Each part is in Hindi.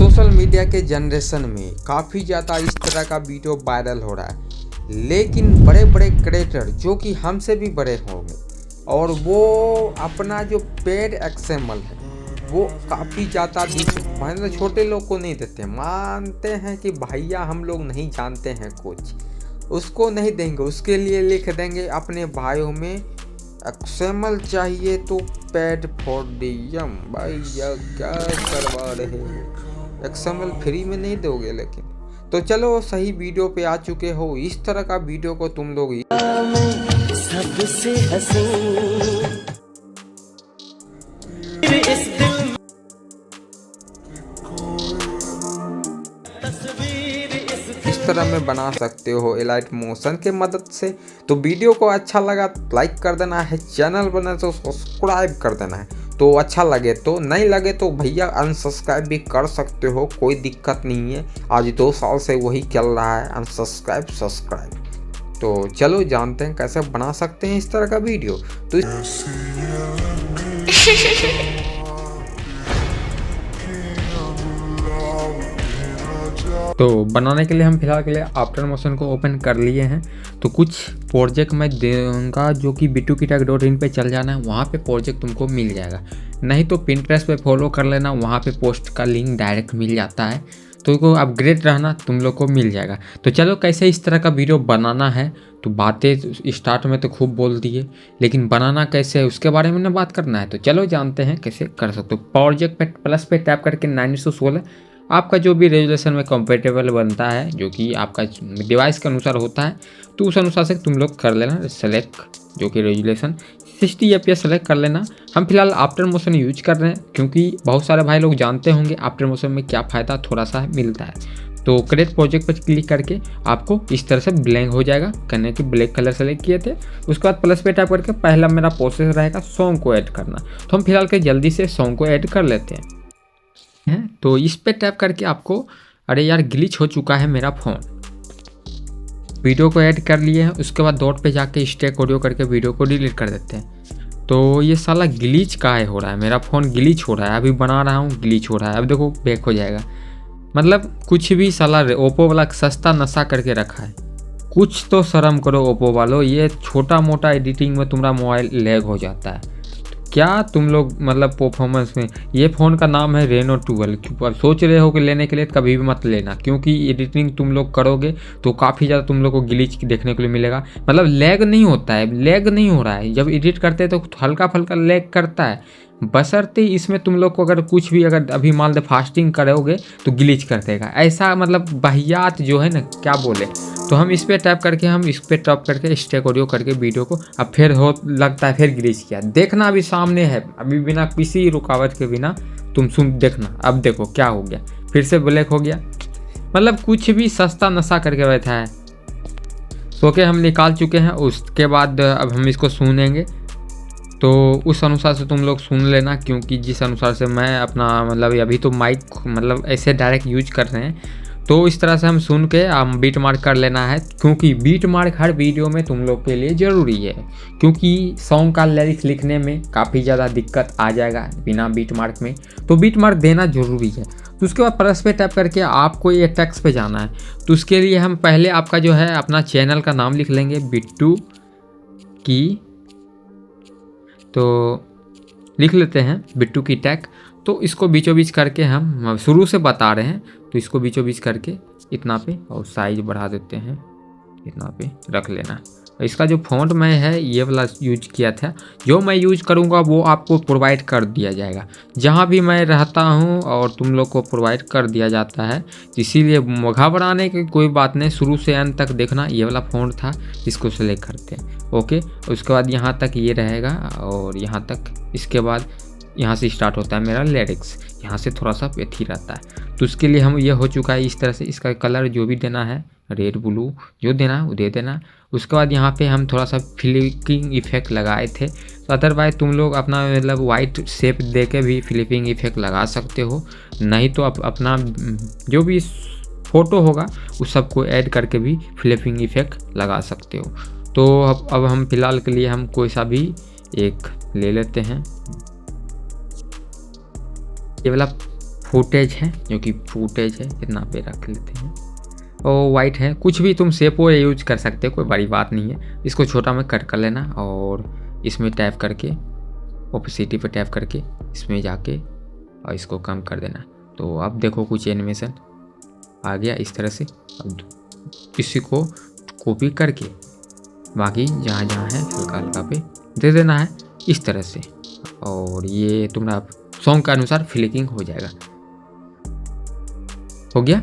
सोशल मीडिया के जनरेशन में काफ़ी ज़्यादा इस तरह का वीडियो वायरल हो रहा है, लेकिन बड़े बड़े क्रिएटर जो कि हमसे भी बड़े होंगे और वो अपना जो पेड एक्सएमएल है वो काफ़ी ज़्यादा मतलब छोटे लोग को नहीं देते, मानते हैं कि भैया हम लोग नहीं जानते हैं कुछ, उसको नहीं देंगे। उसके लिए लिख देंगे अपने भाइयों में एक्सएमएल चाहिए तो पेड फॉर डीएम। भैया क्या करवा रहे हो, एक्सएमएल फ्री में नहीं दोगे। लेकिन तो चलो सही वीडियो पे आ चुके हो। इस तरह का वीडियो को तुम लोग इस तरह में बना सकते हो एलाइट मोशन के मदद से। तो वीडियो को अच्छा लगा लाइक कर देना है, चैनल बना तो सब्सक्राइब कर देना है। तो अच्छा लगे तो, नहीं लगे तो भैया अनसब्सक्राइब भी कर सकते हो, कोई दिक्कत नहीं है। आज 2 साल से वही चल रहा है, अनसब्सक्राइब सब्सक्राइब। तो चलो जानते हैं कैसे बना सकते हैं इस तरह का वीडियो। तो बनाने के लिए हम फिलहाल के लिए आफ्टर मोशन को ओपन कर लिए हैं। तो कुछ प्रोजेक्ट मैं दूंगा जो कि bitukitech.in पे चल जाना है, वहाँ पे प्रोजेक्ट तुमको मिल जाएगा। नहीं तो पिंटरेस्ट पे फॉलो कर लेना, वहाँ पे पोस्ट का लिंक डायरेक्ट मिल जाता है। तो को अपग्रेड रहना, तुम लोग को मिल जाएगा। तो चलो कैसे इस तरह का वीडियो बनाना है। तो बातें स्टार्ट में तो खूब बोल दिए, लेकिन बनाना कैसे है उसके बारे में ना बात करना है। तो चलो जानते हैं कैसे कर सकते हो। प्रोजेक्ट पे प्लस पे टैप करके 916 आपका जो भी रेजोल्यूशन में कंफर्टेबल बनता है, जो कि आपका डिवाइस के अनुसार होता है, तो उस अनुसार से तुम लोग कर लेना सेलेक्ट, जो कि रेजोल्यूशन 60 FPS सेलेक्ट कर लेना। हम फिलहाल आफ्टर मोशन यूज कर रहे हैं क्योंकि बहुत सारे भाई लोग जानते होंगे आफ्टर मोशन में क्या फ़ायदा थोड़ा सा मिलता है। तो क्रिएट प्रोजेक्ट पर क्लिक करके आपको इस तरह से ब्लैंक हो जाएगा, करने के ब्लैक कलर सेलेक्ट किए थे। उसके बाद प्लस पे टैप करके पहला मेरा प्रोसेस रहेगा सॉन्ग को ऐड करना। तो हम फिलहाल के जल्दी से सॉन्ग को ऐड कर लेते हैं। तो इस पे टैप करके आपको, अरे यार ग्लिच हो चुका है मेरा फ़ोन, वीडियो को ऐड कर लिए हैं। उसके बाद डॉट पे जाके स्टेक ऑडियो करके वीडियो को डिलीट कर देते हैं। तो ये साला ग्लिच काहे हो रहा है, मेरा फ़ोन ग्लिच हो रहा है, अभी बना रहा हूँ ग्लिच हो रहा है। अब देखो बैक हो जाएगा, मतलब कुछ भी साला ओप्पो वाला सस्ता नशा करके रखा है। कुछ तो शर्म करो ओप्पो वालों, ये छोटा मोटा एडिटिंग में तुम्हारा मोबाइल लैग हो जाता है क्या तुम लोग, मतलब परफॉर्मेंस में। ये फ़ोन का नाम है रेनो 12। क्यों अब सोच रहे हो कि लेने के लिए, तो कभी भी मत लेना, क्योंकि एडिटिंग तुम लोग करोगे तो काफ़ी ज़्यादा तुम लोग को ग्लिच देखने के लिए मिलेगा। मतलब लैग नहीं होता है, लैग नहीं हो रहा है, जब एडिट करते हैं तो हल्का फल्का लैग करता है, बशर्ते इसमें तुम लोग को अगर कुछ भी, अगर अभी मान लो फास्टिंग करोगे तो ग्लिच कर देगा। ऐसा मतलब वाहियात जो है ना, क्या बोले। तो हम इस पर टैप करके, हम इस पर टैप करके स्टेक ऑडियो करके वीडियो को, अब फिर हो लगता है फिर ग्लिच किया, देखना अभी सामने है, अभी बिना किसी रुकावट के बिना तुम सुन देखना। अब देखो क्या हो गया, फिर से ब्लैक हो गया, मतलब कुछ भी सस्ता नशा करके बैठा है। तो ओके हम निकाल चुके हैं। उसके बाद अब हम इसको सुनेंगे, तो उस अनुसार से तुम लोग सुन लेना, क्योंकि जिस अनुसार से मैं अपना, मतलब अभी तो माइक मतलब ऐसे डायरेक्ट यूज कर रहे हैं, तो इस तरह से हम सुन के हम बीट मार्क कर लेना है। क्योंकि बीट मार्क हर वीडियो में तुम लोग के लिए ज़रूरी है, क्योंकि सॉन्ग का लिरिक्स लिखने में काफ़ी ज़्यादा दिक्कत आ जाएगा बिना बीट मार्क में, तो बीट मार्क देना ज़रूरी है। तो उसके बाद प्लस पे टैप करके आपको ये टेक्स्ट पे जाना है। तो उसके लिए हम पहले आपका जो है अपना चैनल का नाम लिख लेंगे, बिट्टू की, तो लिख लेते हैं bitukitech। तो इसको बीचों बीच करके हम शुरू से बता रहे हैं, तो इसको बीचों बीच करके इतना पे, और साइज बढ़ा देते हैं, इतना पे रख लेना। इसका जो फॉन्ट मैं है ये वाला यूज किया था, जो मैं यूज करूँगा वो आपको प्रोवाइड कर दिया जाएगा, जहाँ भी मैं रहता हूँ और तुम लोग को प्रोवाइड कर दिया जाता है। इसीलिए घबराने की कोई बात नहीं, शुरू से अंत तक देखना। ये वाला फॉन्ट था, इसको सेलेक्ट करते हैं, ओके। उसके बाद यहाँ तक ये रहेगा और यहाँ तक, इसके बाद यहाँ से स्टार्ट होता है मेरा लिरिक्स, यहाँ से थोड़ा सा पेथी रहता है। तो उसके लिए हम, ये हो चुका है इस तरह से। इसका कलर जो भी देना है, रेड ब्लू जो देना है वो दे देना। उसके बाद यहाँ पे हम थोड़ा सा फ्लिपिंग इफेक्ट लगाए थे, तो अदरवाइज तुम लोग अपना मतलब वाइट शेप दे के भी फ्लिपिंग इफेक्ट लगा सकते हो, नहीं तो अपना जो भी फ़ोटो होगा उस सबको ऐड करके भी फ्लिपिंग इफेक्ट लगा सकते हो। तो अब हम फिलहाल के लिए हम कोई सा भी एक ले लेते हैं। ये वाला फुटेज है, जो कि फुटेज है, इतना पे रख लेते हैं। और वाइट है, कुछ भी तुम शेप वो यूज कर सकते हो, कोई बड़ी बात नहीं है। इसको छोटा में कट कर लेना और इसमें टैप करके ओपेसिटी पे टैप करके इसमें जाके और इसको कम कर देना। तो अब देखो कुछ एनिमेशन आ गया इस तरह से। अब इसी को कॉपी करके बाकी जहाँ जहाँ है हल्का हल्का पे दे देना है इस तरह से, और ये तुम्हारा सॉन्ग के अनुसार फ्लिकिंग हो जाएगा। हो गया।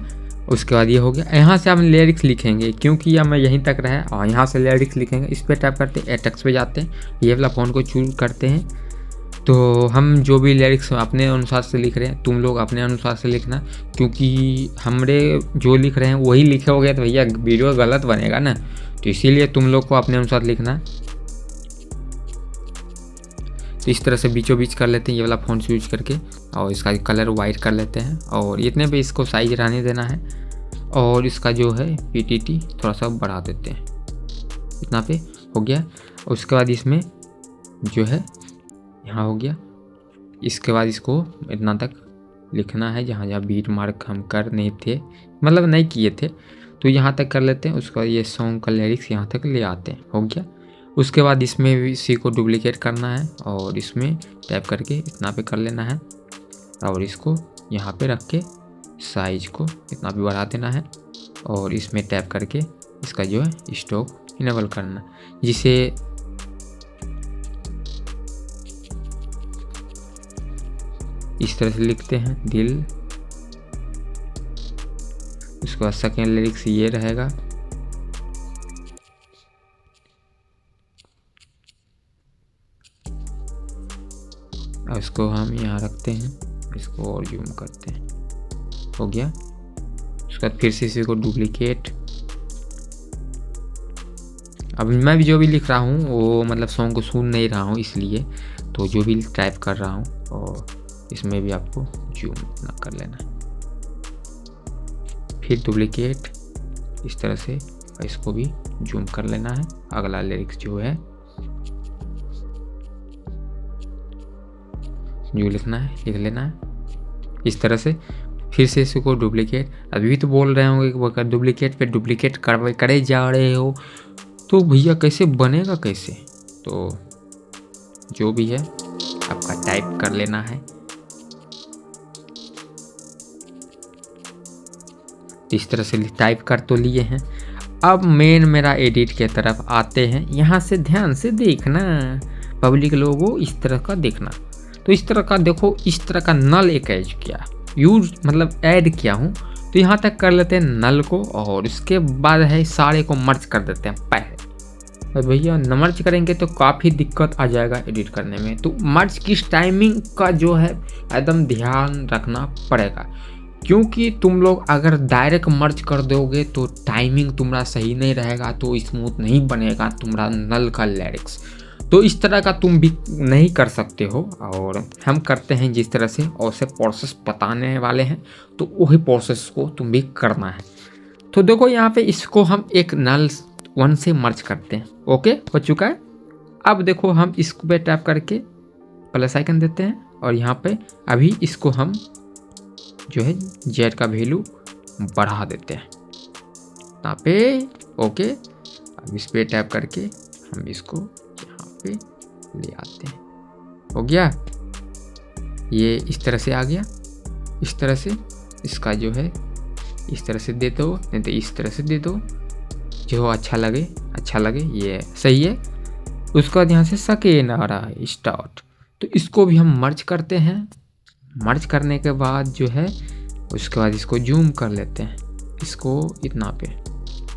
उसके बाद ये हो गया। यहाँ से हम लिरिक्स लिखेंगे, क्योंकि यह मैं यहीं तक रहा और यहाँ से लिरिक्स लिखेंगे। इस पर टैप करते हैं, टेक्स्ट पे जाते हैं, ये वाला फ़ॉन्ट को चूज करते हैं। तो हम जो भी लिरिक्स अपने अनुसार से लिख रहे हैं, तुम लोग अपने अनुसार से लिखना, क्योंकि हमरे जो लिख रहे हैं वही लिखे हो गए तो भैया वीडियो गलत बनेगा ना। तो इसीलिए तुम लोग को अपने अनुसार लिखना है। तो इस तरह से बीचों बीच कर लेते हैं ये वाला फ़ॉन्ट यूज करके, और इसका कलर वाइट कर लेते हैं और इतने पे इसको साइज रहने देना है। और इसका जो है PTT थोड़ा सा बढ़ा देते हैं, इतना पे हो गया। उसके बाद इसमें जो है यहाँ हो गया। इसके बाद इसको इतना तक लिखना है जहाँ जहाँ बीट मार्क हम कर नहीं थे, मतलब नहीं किए थे, तो यहाँ तक कर लेते हैं। उसका ये सॉन्ग का लिरिक्स यहाँ तक ले आते हैं। हो गया। उसके बाद इसमें भी इसी को डुप्लीकेट करना है और इसमें टैप करके इतना पे कर लेना है और इसको यहाँ पे रख के साइज को इतना भी बढ़ा देना है और इसमें टैप करके इसका जो है स्टॉक इनेबल करना, जिसे इस तरह से लिखते हैं दिल। उसके बाद सेकेंड लिरिक्स ये रहेगा। और इसको हम यहाँ रखते हैं, इसको और जूम करते हैं। हो गया। उसके बाद फिर से इसी को डुप्लीकेट। अब मैं भी जो भी लिख रहा हूँ वो मतलब सॉन्ग को सुन नहीं रहा हूँ, इसलिए तो जो भी टाइप कर रहा हूँ और इसमें भी आपको जूम ना कर लेना है। फिर डुप्लीकेट इस तरह से इसको भी जूम कर लेना है। अगला लिरिक्स जो है जो लिखना है लिख लेना है इस तरह से। फिर से इसको डुप्लीकेट। अभी भी तो बोल रहे होंगे कि अगर डुप्लीकेट पे डुप्लीकेट करे जा रहे हो तो भैया कैसे बनेगा कैसे। तो जो भी है आपका टाइप कर लेना है इस तरह से। टाइप कर तो लिए हैं। अब मेन मेरा एडिट के तरफ आते हैं। यहाँ से ध्यान से देखना, पब्लिक लोगो इस तरह का देखना। तो इस तरह का देखो, इस तरह का नल एक ऐड किया, यूज मतलब ऐड किया हूँ। तो यहाँ तक कर लेते हैं नल को और इसके बाद है सारे को मर्ज कर देते हैं पहले। और भैया मर्ज करेंगे तो काफ़ी दिक्कत आ जाएगा एडिट करने में। तो मर्ज किस टाइमिंग का जो है एकदम ध्यान रखना पड़ेगा, क्योंकि तुम लोग अगर डायरेक्ट मर्ज कर दोगे तो टाइमिंग तुम्हारा सही नहीं रहेगा, तो स्मूथ नहीं बनेगा तुम्हारा नल का लिरिक्स। तो इस तरह का तुम भी नहीं कर सकते हो और हम करते हैं जिस तरह से, और से प्रोसेस बताने वाले हैं तो वही प्रोसेस को तुम भी करना है। तो देखो यहाँ पे इसको हम एक नल 1 से मर्ज करते हैं। ओके हो चुका है। अब देखो हम इसको पे टैप करके प्लस आइकन देते हैं और यहाँ पे अभी इसको हम जो है जेड का वैल्यू बढ़ा देते हैं यहाँ पे। ओके अब इस पे टैप करके हम इसको यहाँ पे ले आते हैं। हो गया। ये इस तरह से आ गया। इस तरह से इसका जो है इस तरह से दे दो, नहीं तो इस तरह से दे दो, जो अच्छा लगे ये सही है। उसके बाद यहाँ से सेकेंड आ रहा है स्टार्ट, तो इसको भी हम मर्ज करते हैं। मर्ज करने के बाद जो है उसके बाद इसको जूम कर लेते हैं, इसको इतना पे,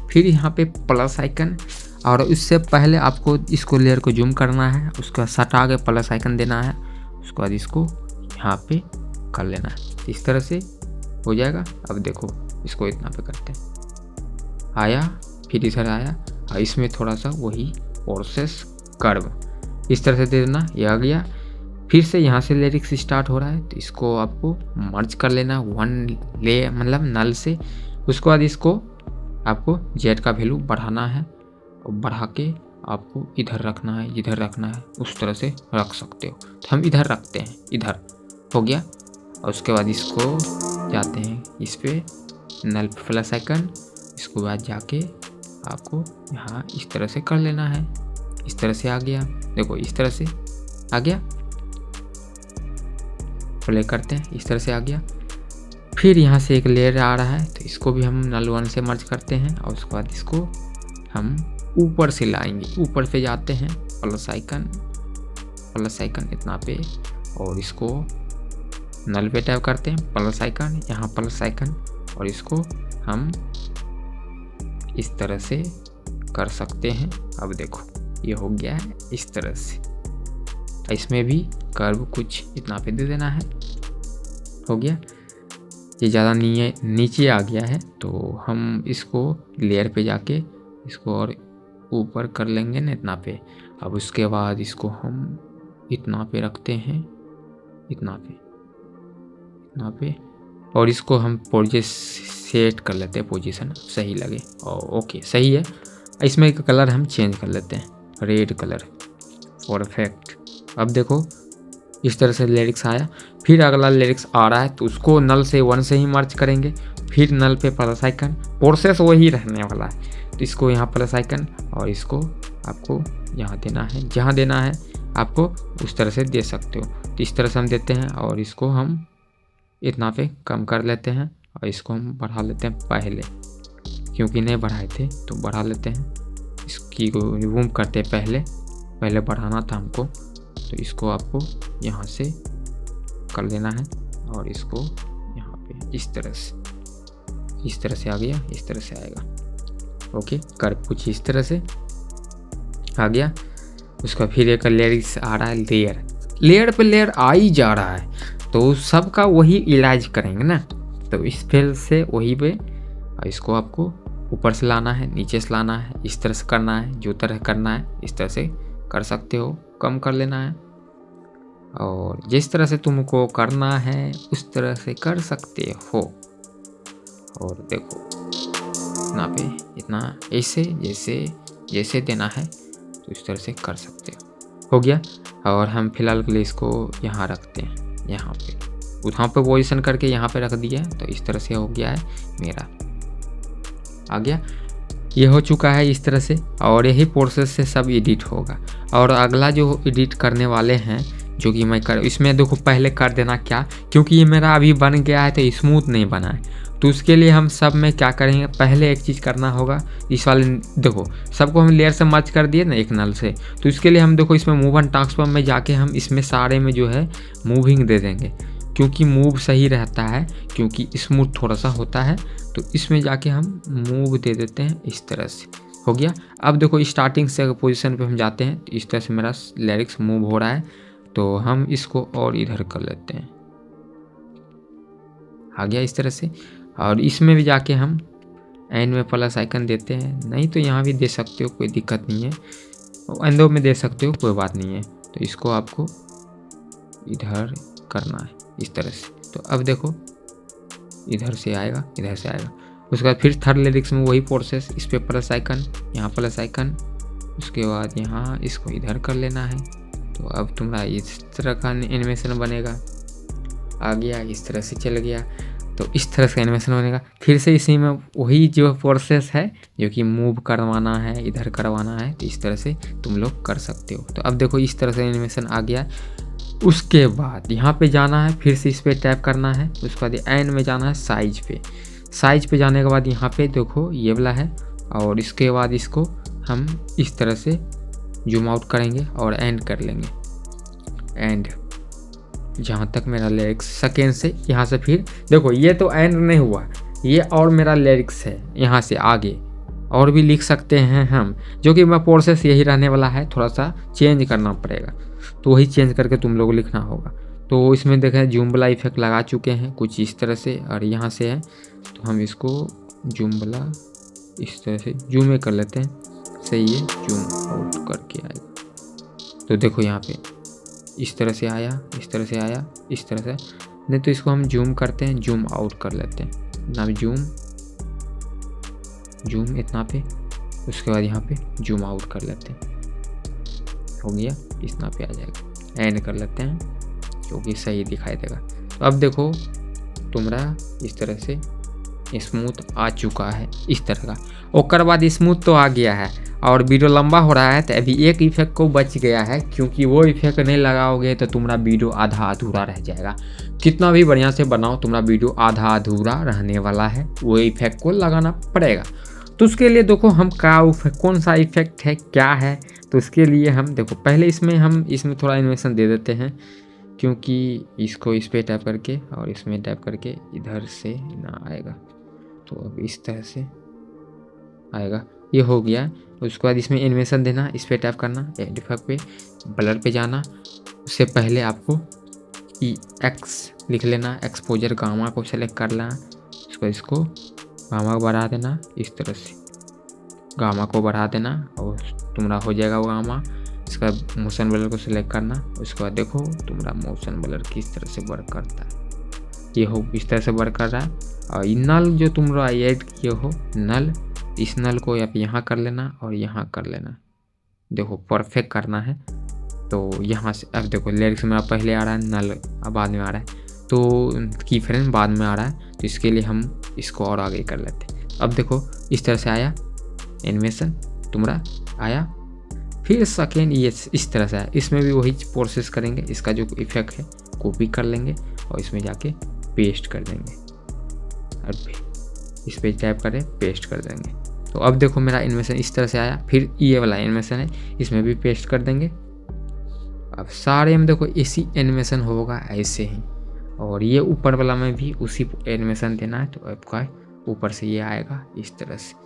फिर यहाँ पे प्लस आइकन, और उससे पहले आपको इसको लेयर को जूम करना है, उसके बाद सटा के प्लस आइकन देना है, उसके बाद इसको यहाँ पे कर लेना है। इस तरह से हो जाएगा। अब देखो इसको इतना पे करते हैं, आया फिर इधर आया और इसमें थोड़ा सा वही प्रोसेस कर्व इस तरह से दे देना। ये आ गया। फिर से यहाँ से लिरिक्स स्टार्ट हो रहा है तो इसको आपको मर्ज कर लेना 1 ले मतलब नल से। उसके बाद इसको आपको जेड का वैल्यू बढ़ाना है और बढ़ा के आपको इधर रखना है, इधर रखना है, उस तरह से रख सकते हो। तो हम इधर रखते हैं, इधर हो गया। और उसके बाद इसको जाते हैं इस पे नल प्लस आइकन, इसके बाद जाके आपको यहाँ इस तरह से कर लेना है। इस तरह से आ गया, देखो इस तरह से आ गया, प्ले करते हैं, इस तरह से आ गया। फिर यहाँ से एक लेयर आ रहा है तो इसको भी हम नल 1 से मर्ज करते हैं और उसके बाद इसको हम ऊपर से लाएंगे। ऊपर पे जाते हैं, प्लस आइकन इतना पे, और इसको नल पे टैप करते हैं, प्लस आइकन, यहाँ प्लस आइकन, और इसको हम इस तरह से कर सकते हैं। अब देखो ये हो गया है इस तरह से। इसमें भी कर्व कुछ इतना पे दे देना है, हो गया। ये ज़्यादा नीचे आ गया है तो हम इसको लेयर पे जाके इसको और ऊपर कर लेंगे ना इतना पे। अब उसके बाद इसको हम इतना पे रखते हैं, इतना पे, और इसको हम सेट कर लेते हैं, पोजीशन सही लगे और ओके सही है। इसमें एक कलर हम चेंज कर लेते हैं, रेड कलर, परफेक्ट। अब देखो इस तरह से लिरिक्स आया। फिर अगला लिरिक्स आ रहा है तो उसको नल से 1 से ही मर्ज करेंगे। फिर नल पे प्लस आइकन, प्रोसेस वही रहने वाला है। तो इसको यहाँ प्लस आइकन और इसको आपको यहाँ देना है, जहाँ देना है आपको उस तरह से दे सकते हो। तो इस तरह से हम देते हैं और इसको हम इतना पे कम कर लेते हैं और इसको हम बढ़ा लेते हैं पहले, क्योंकि नहीं बढ़ाए थे तो बढ़ा लेते हैं। इसकी को रिमूव करते पहले बढ़ाना था हमको, तो इसको आपको यहाँ से कर लेना है और इसको यहाँ पे इस तरह से आ गया, इस तरह से आएगा। ओके, कर कुछ इस तरह से आ गया। उसका फिर एक लेयर आ रहा है, लेयर पे लेयर आ ही जा रहा है तो सबका वही इलाज करेंगे ना। तो इस फेल से वही पे इसको आपको ऊपर से लाना है, नीचे से लाना है, इस तरह से करना है, जो तरह करना है इस तरह से कर सकते हो, कम कर लेना है और जिस तरह से तुमको करना है उस तरह से कर सकते हो। और देखो इतना पे इतना ऐसे जैसे देना है तो इस तरह से कर सकते हो गया। और हम फिलहाल के लिए इसको यहाँ रखते हैं, यहाँ पे पोजीशन करके यहाँ पे रख दिया तो इस तरह से हो गया है मेरा, आ गया। ये हो चुका है इस तरह से और यही प्रोसेस से सब एडिट होगा। और अगला जो एडिट करने वाले हैं जो कि मैं इसमें देखो पहले कर देना क्या, क्योंकि ये मेरा अभी बन गया है तो स्मूथ नहीं बना है। तो उसके लिए हम सब में क्या करेंगे, पहले एक चीज़ करना होगा। इस वाले देखो सबको हम लेयर से मर्ज कर दिए ना एक नल से, तो इसके लिए हम देखो इसमें मूव एंड ट्रांसफॉर्म में जाके हम इसमें सारे में जो है मूविंग दे देंगे, क्योंकि मूव सही रहता है, क्योंकि स्मूथ थोड़ा सा होता है। तो इसमें जाके हम मूव दे देते हैं, इस तरह से हो गया। अब देखो स्टार्टिंग से पोजीशन पे हम जाते हैं तो इस तरह से मेरा लिरिक्स मूव हो रहा है, तो हम इसको और इधर कर लेते हैं, आ गया इस तरह से। और इसमें भी जाके हम एंड में प्लस आइकन देते हैं, नहीं तो यहाँ भी दे सकते हो, कोई दिक्कत नहीं है, एंडो में दे सकते हो, कोई बात नहीं है। तो इसको आपको इधर करना है इस तरह से। तो अब देखो इधर से आएगा, इधर से आएगा। उसके बाद फिर थर्ड लिरिक्स में वही प्रोसेस, इस पर प्लस आइकन, यहाँ प्लस आइकन, उसके बाद यहाँ इसको इधर कर लेना है। तो अब तुम्हारा इस तरह का एनिमेशन बनेगा, आ गया इस तरह से चल गया, तो इस तरह से एनिमेशन बनेगा। फिर से इसी में वही जो प्रोसेस है जो कि मूव करवाना है, इधर करवाना है, तो इस तरह से तुम लोग कर सकते हो। तो अब देखो इस तरह से एनिमेशन आ गया। उसके बाद यहाँ पे जाना है, फिर से इस पर टैप करना है, उसके बाद एंड में जाना है साइज पे जाने के बाद यहाँ पे देखो ये वाला है, और इसके बाद इसको हम इस तरह से जूम आउट करेंगे और एंड कर लेंगे। एंड जहाँ तक मेरा लिरिक्स सेकेंड से, यहाँ से फिर देखो ये तो एंड नहीं हुआ, ये और मेरा लिरिक्स है, यहाँ से आगे और भी लिख सकते हैं हम, जो कि मैं प्रोसेस यही रहने वाला है, थोड़ा सा चेंज करना पड़ेगा, तो वही चेंज करके तुम लोग लिखना होगा। तो इसमें देखें जूम वाला इफेक्ट लगा चुके हैं कुछ इस तरह से, और यहाँ से है तो हम इसको जूम वाला इस तरह से जूम कर लेते हैं, सही है, जूम आउट करके आएगा। तो देखो यहाँ पे इस तरह से आया, इस तरह से आया, इस तरह से नहीं तो इसको हम जूम करते हैं, जूम आउट कर लेते हैं ना, जूम इतना पे, उसके बाद यहाँ पे जूम आउट कर लेते हैं, हो गया इतना पे आ जाएगा। एंड कर लेते हैं क्योंकि सही दिखाई देगा। तो अब देखो तुम्हारा इस तरह से स्मूथ आ चुका है इस तरह का। ओकर बाद स्मूथ तो आ गया है और वीडियो लंबा हो रहा है तो अभी एक इफेक्ट को बच गया है, क्योंकि वो इफेक्ट नहीं लगाओगे तो तुम्हारा वीडियो आधा अधूरा रह जाएगा। कितना भी बढ़िया से बनाओ तुम्हारा वीडियो आधा अधूरा रहने वाला है, वो इफेक्ट को लगाना पड़ेगा। तो उसके लिए देखो हम कौन सा इफेक्ट है क्या है, तो उसके लिए हम देखो पहले इसमें थोड़ा एनिमेशन दे देते हैं, क्योंकि इसको इस पर टैप करके और इसमें टैप करके इधर से ना आएगा, तो अब इस तरह से आएगा। ये हो गया। उसके बाद इसमें एनिमेशन देना, इस पर टैप करना, इफेक्ट पे ब्लर पे जाना। उससे पहले आपको एक्स लिख लेना, एक्सपोजर गामा को सेलेक्ट कर लेना। इसको गामा बढ़ा देना, इस तरह से गामा को बढ़ा देना और तुम्हारा हो जाएगा वो गामा। इसका मोशन ब्लर को सिलेक्ट करना। उसके बाद देखो तुम्हारा मोशन ब्लर किस तरह से वर्क करता है, ये हो इस तरह से वर्क कर रहा है। और ये नल जो तुम ऐड किए हो नल, इस नल को आप यहाँ कर लेना और यहाँ कर लेना, देखो परफेक्ट करना है। तो यहाँ से अब देखो लिरिक्स मेरा पहले आ रहा है, नल अब बाद में आ रहा है, तो की फ्रेम बाद में आ रहा है, तो इसके लिए हम इसको और आगे कर लेते हैं। अब देखो इस तरह से आया एनिमेशन तुम्हारा आया। फिर सेकेंड ये इस तरह से आया, इसमें भी वही प्रोसेस करेंगे, इसका जो इफेक्ट है कॉपी कर लेंगे और इसमें जाके पेस्ट कर देंगे। अब इस पे टैप करें, पेस्ट कर देंगे। तो अब देखो मेरा एनिमेशन इस तरह से आया। फिर ये वाला एनिमेशन है, इसमें भी पेस्ट कर देंगे। अब सारे में देखो इसी एनिमेशन होगा ऐसे ही, और ये ऊपर वाला में भी उसी एनिमेशन देना है, तो आपका ऊपर से ये आएगा इस तरह से।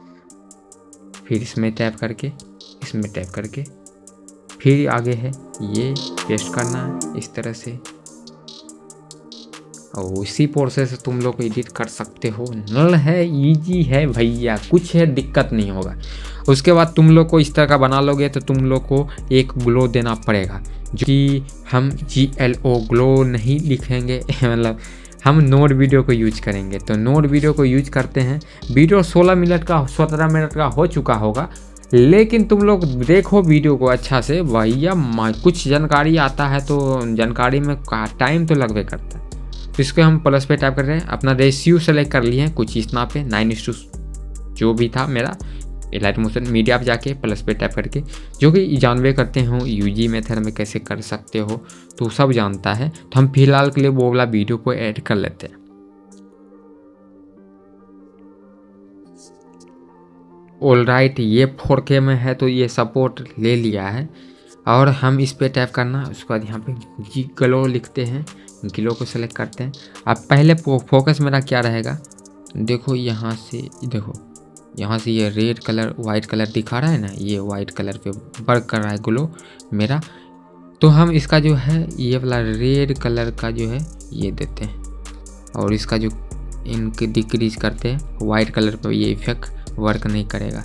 फिर इसमें टैप करके, इसमें टैप करके, फिर आगे है ये पेस्ट करना है इस तरह से, और इसी प्रोसेस से तुम लोग एडिट कर सकते हो। नल है, इजी है भैया, कुछ है दिक्कत नहीं होगा। उसके बाद तुम लोग को इस तरह का बना लोगे तो तुम लोग को एक ग्लो देना पड़ेगा, जो कि हम GLO ग्लो नहीं लिखेंगे मतलब हम नोड वीडियो को यूज करेंगे। तो नोड वीडियो को यूज करते हैं। वीडियो 16 मिनट का 17 मिनट का हो चुका होगा, लेकिन तुम लोग देखो वीडियो को अच्छा से भैया, कुछ जानकारी आता है तो जानकारी में टाइम तो लगभग करता है। तो इसको हम प्लस पे टैप कर रहे हैं, अपना रेशियो सेलेक्ट कर लिए हैं कुछ इतना पे 9:2 जो भी था मेरा लाइट मोशन। मीडिया पे जाके प्लस पे टैप करके, जो कि जानवे करते हो यूजी मेथड में कैसे कर सकते हो, तो सब जानता है। तो हम फिलहाल के लिए वो वाला वीडियो को ऐड कर लेते हैं। ऑलराइट, ये 4K में है तो ये सपोर्ट ले लिया है। और हम इस पे टैप करना, उसके बाद यहाँ पे ग्लो लिखते हैं, ग्लो को सेलेक्ट करते हैं। अब पहले फोकस मेरा क्या रहेगा, देखो यहाँ से, देखो यहाँ से ये रेड कलर वाइट कलर दिखा रहा है ना, ये वाइट कलर पे वर्क कर रहा है ग्लो मेरा। तो हम इसका जो है ये वाला रेड कलर का जो है ये देते हैं, और इसका जो इनके डिक्रीज करते हैं वाइट कलर पे, ये इफेक्ट वर्क नहीं करेगा।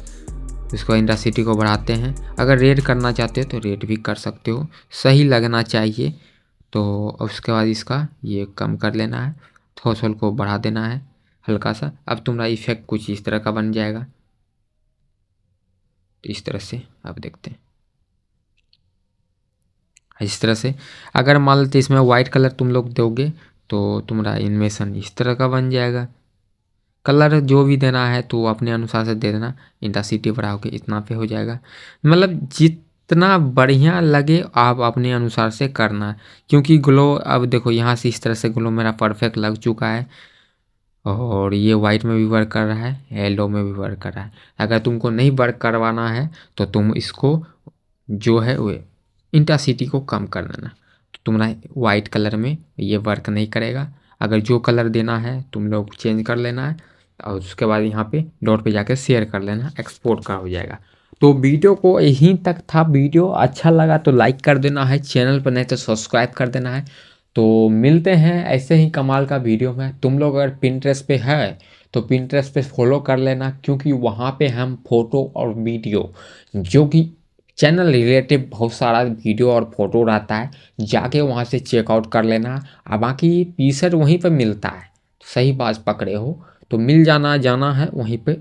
इसको इंटेंसिटी को बढ़ाते हैं। अगर रेड करना चाहते हो तो रेड भी कर सकते हो, सही लगना चाहिए। तो उसके बाद इसका ये कम कर लेना है, थ्रेशोल्ड को बढ़ा देना है हल्का सा। अब तुम्हारा इफेक्ट कुछ इस तरह का बन जाएगा। तो इस तरह से आप देखते हैं इस तरह से। अगर मान लेते इसमें वाइट कलर तुम लोग दोगे तो तुम्हारा एनिमेशन इस तरह का बन जाएगा। कलर जो भी देना है तो अपने अनुसार से दे देना, इंटेंसिटी बढ़ाओगे इतना पे हो जाएगा। मतलब जितना बढ़िया लगे आप अपने अनुसार से करना, क्योंकि ग्लो अब देखो यहाँ से इस तरह से ग्लो मेरा परफेक्ट लग चुका है, और ये वाइट में भी वर्क कर रहा है, येलो में भी वर्क कर रहा है। अगर तुमको नहीं वर्क करवाना है तो तुम इसको जो है वो इंटेंसिटी को कम कर देना, तो तुम्हारा वाइट कलर में ये वर्क नहीं करेगा। अगर जो कलर देना है तुम लोग चेंज कर लेना है, और उसके बाद यहाँ पे डॉट पे जाकर शेयर कर लेना, एक्सपोर्ट का हो जाएगा। तो वीडियो को यहीं तक था। वीडियो अच्छा लगा तो लाइक कर देना है, चैनल पर नहीं तो सब्सक्राइब कर देना है। तो मिलते हैं ऐसे ही कमाल का वीडियो में। तुम लोग अगर पिंटरेस्ट पे है तो पिंटरेस्ट पे फॉलो कर लेना, क्योंकि वहाँ पे हम फोटो और वीडियो जो कि चैनल रिलेटिव बहुत सारा वीडियो और फोटो रहता है, जाके वहाँ से चेकआउट कर लेना। और बाकी पीसर वहीं पर मिलता है, सही बात पकड़े हो, तो मिल जाना है वहीं पे